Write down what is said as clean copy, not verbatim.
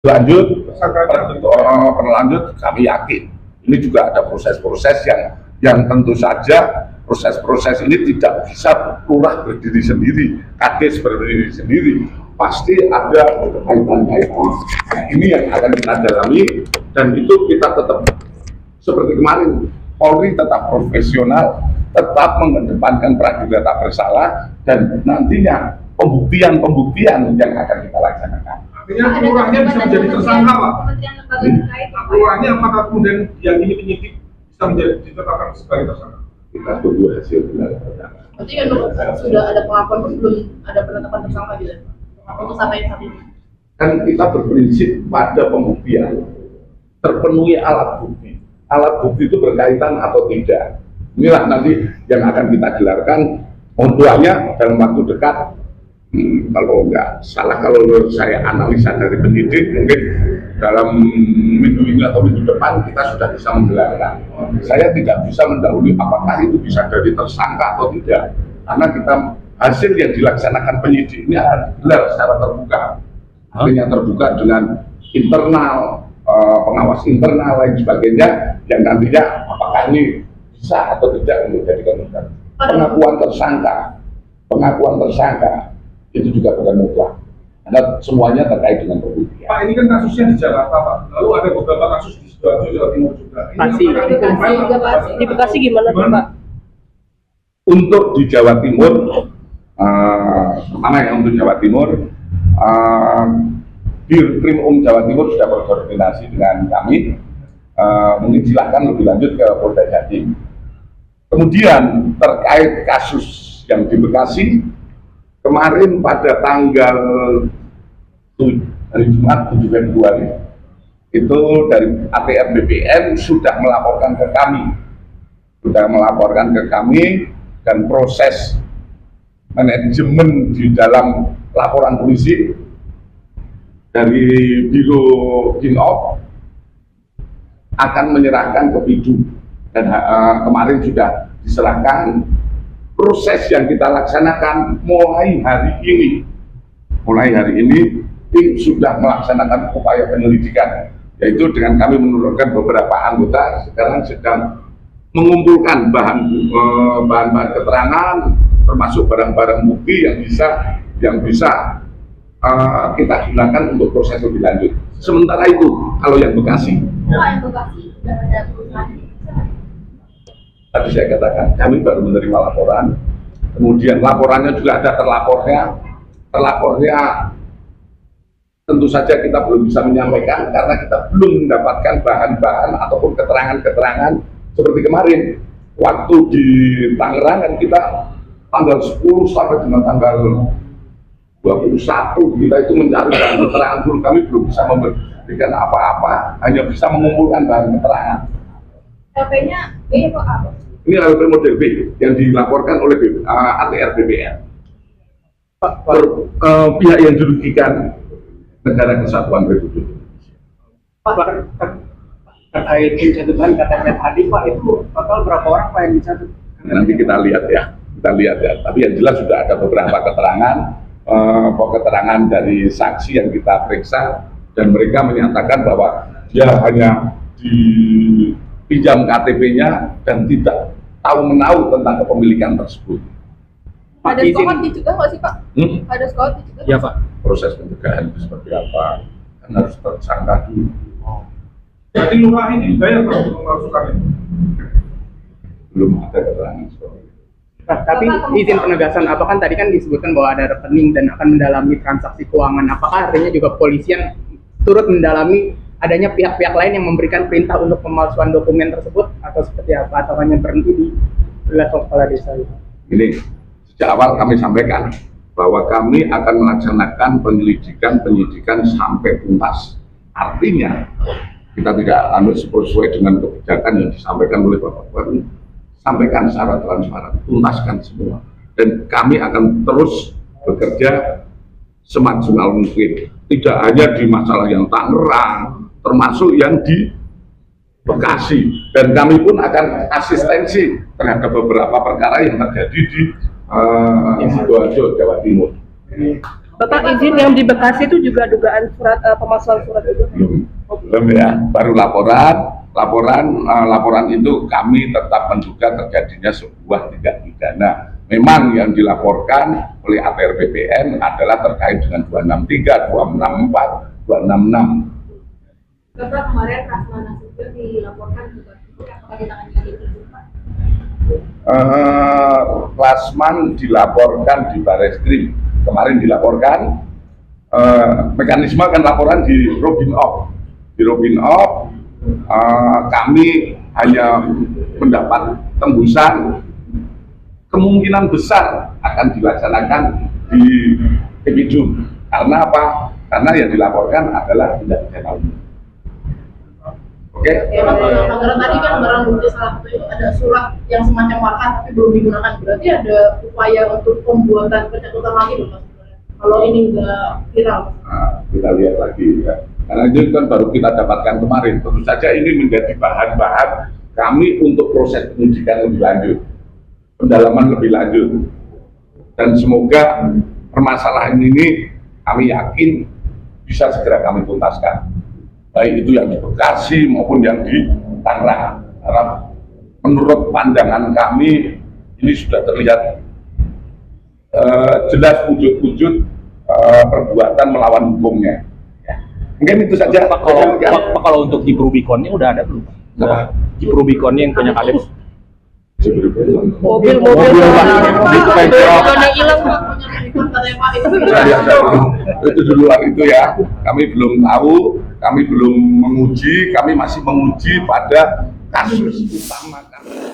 Lanjut, berlanjut, kami yakin ini juga ada proses-proses yang tentu saja proses-proses ini tidak bisa lurah berdiri sendiri, kades berdiri sendiri, pasti ada kaitan-kaitan. Ini yang akan kita dalami, dan itu kita tetap seperti kemarin, Polri tetap profesional, tetap mengedepankan praduga tak bersalah, dan nantinya pembuktian yang akan kita laksanakan. Artinya lurahnya bisa menjadi tersangka, Pak. Lurahnya apakah kemudian yang ini penyidik bisa menjadi ditetapkan sebagai tersangka? Kita tunggu hasil gelar perkara. Berarti kan sudah ada pengakuan pun belum ada penetapan tersangka gitu, untuk sampai saat ini. Kan kita berprinsip pada pembuktian, terpenuhi alat bukti. Alat bukti itu berkaitan atau tidak. Inilah nanti yang akan kita gelarkan, mohonnya dalam waktu dekat. Kalau nggak salah, kalau saya analisa dari penyidik, mungkin dalam minggu ini atau minggu depan kita sudah bisa menggelarkan. Saya tidak bisa mendahului apakah itu bisa jadi tersangka atau tidak, karena kita hasil yang dilaksanakan penyidik ini akan digelar secara terbuka. Artinya terbuka dengan internal, pengawas internal lain sebagainya, yang nantinya apakah ini bisa atau tidak menjadikan pengakuan tersangka itu juga bukan mutlak, karena semuanya terkait dengan pembuktian. Pak, ini kan kasusnya di Jakarta, Pak. Lalu ada beberapa kasus di Sidoarjo, Jawa Timur juga. Di Bekasi gimana sih, Pak? Untuk di Jawa Timur, pertama yang untuk Jawa Timur, Dirkrim Jawa Timur sudah berkoordinasi dengan kami. Mungkin silakan lebih lanjut ke Polda Jatim. Kemudian terkait kasus yang di Bekasi, kemarin pada tanggal hari Jumat 7 Februari itu dari ATR BPN sudah melaporkan ke kami, dan proses manajemen di dalam laporan polisi dari Biro Binop akan menyerahkan ke Pidu, dan kemarin sudah diserahkan. Proses yang kita laksanakan mulai hari ini tim sudah melaksanakan upaya penyelidikan, yaitu dengan kami menurunkan beberapa anggota sekarang sedang mengumpulkan bahan-bahan keterangan, termasuk barang-barang bukti yang bisa kita gunakan untuk proses lebih lanjut. Sementara itu kalau yang Bekasi, sudah ada perusahaan. tadi saya katakan kami baru menerima laporan, kemudian laporannya juga ada terlapornya tentu saja kita belum bisa menyampaikan karena kita belum mendapatkan bahan-bahan ataupun keterangan-keterangan seperti kemarin waktu di Tangerang, kan kita tanggal 10 sampai dengan tanggal 21 kita itu mencari bahan keterangan, pun kami belum bisa memberikan apa-apa, hanya bisa mengumpulkan bahan keterangan. LP-nya B atau A? Ini LP model B yang dilaporkan oleh ATR BPN. Pihak yang dirugikan negara kesatuan Republik Indonesia. Pak, terkait pencatutan KTP tadi, Pak, itu total berapa orang Pak yang dicatut? Nanti kita lihat ya. Tapi yang jelas sudah ada beberapa keterangan dari saksi yang kita periksa, dan mereka menyatakan bahwa dia hanya dipinjam KTP-nya dan tidak tahu-menahu tentang kepemilikan tersebut. Ada skoti juga nggak sih, Pak? Ada skoti juga? Ya, Pak. Proses pencegahan itu seperti apa? Kan harus tersangka dulu. Jadi lurah ini dibayar untuk memasukkan itu? Belum ada keterangan seperti itu. Nah, tapi izin penegasan, apa kan tadi kan disebutkan bahwa ada rekening dan akan mendalami transaksi keuangan. Apakah artinya juga polisian turut mendalami adanya pihak-pihak lain yang memberikan perintah untuk pemalsuan dokumen tersebut, atau seperti apa, atau hanya berhenti di level kepala desa itu? Ini sejak awal kami sampaikan bahwa kami akan melaksanakan penyidikan sampai tuntas. Artinya kita tidak sesuai dengan kebijakan yang disampaikan oleh Bapak Gubernur. Sampaikan secara transparan, tuntaskan semua, dan kami akan terus bekerja semaksimal mungkin. Tidak hanya di masalah yang Tangerang, termasuk yang di Bekasi, dan kami pun akan asistensi terhadap beberapa perkara yang terjadi di Sidoarjo, Jawa Timur. Bapak izin yang di Bekasi itu juga dugaan surat pemalsuan surat itu? Belum ya, baru laporan itu kami tetap menduga terjadinya sebuah tindak pidana. Memang yang dilaporkan oleh ATR BPN adalah terkait dengan 263, 264, 266. Bapak kemarin Prasmanan Nasution dilaporkan juga, apakah ditangani itu Pak? Lasman dilaporkan di Barreskrim, kemarin dilaporkan. Mekanisme kan laporan di Robin Off. Di Robin Off kami hanya mendapat tembusan, kemungkinan besar akan dilaksanakan di Kepidum. Karena apa? Karena yang dilaporkan adalah tindak pidana umum. Oke? Ya, kalau tadi kan barang bukti salah satu itu ada surat yang semacam markah tapi belum digunakan. Berarti ada upaya untuk pembuatan pencabutan lagi dong Mas? Kalau ini nggak viral. Nah, kita lihat lagi ya. Karena ini kan baru kita dapatkan kemarin. Tentu saja ini menjadi bahan-bahan kami untuk proses penyidikan lebih lanjut, pendalaman lebih lanjut. Dan semoga permasalahan ini kami yakin bisa segera kami tuntaskan. Baik itu yang di Bekasi maupun yang di Tangerang. Karena menurut pandangan kami ini sudah terlihat jelas wujud-wujud perbuatan melawan hukumnya. Ya. Mungkin itu saja. Pak, kalau untuk Jeep Rubiconnya udah ada belum? Apa? Jeep Rubiconnya yang punya Kadep. Mobil Itu kan yang hilang Pak. Katanya Pak itu itu di luar itu ya. Kami belum tahu, kami belum menguji, kami masih menguji pada kasus utama kami.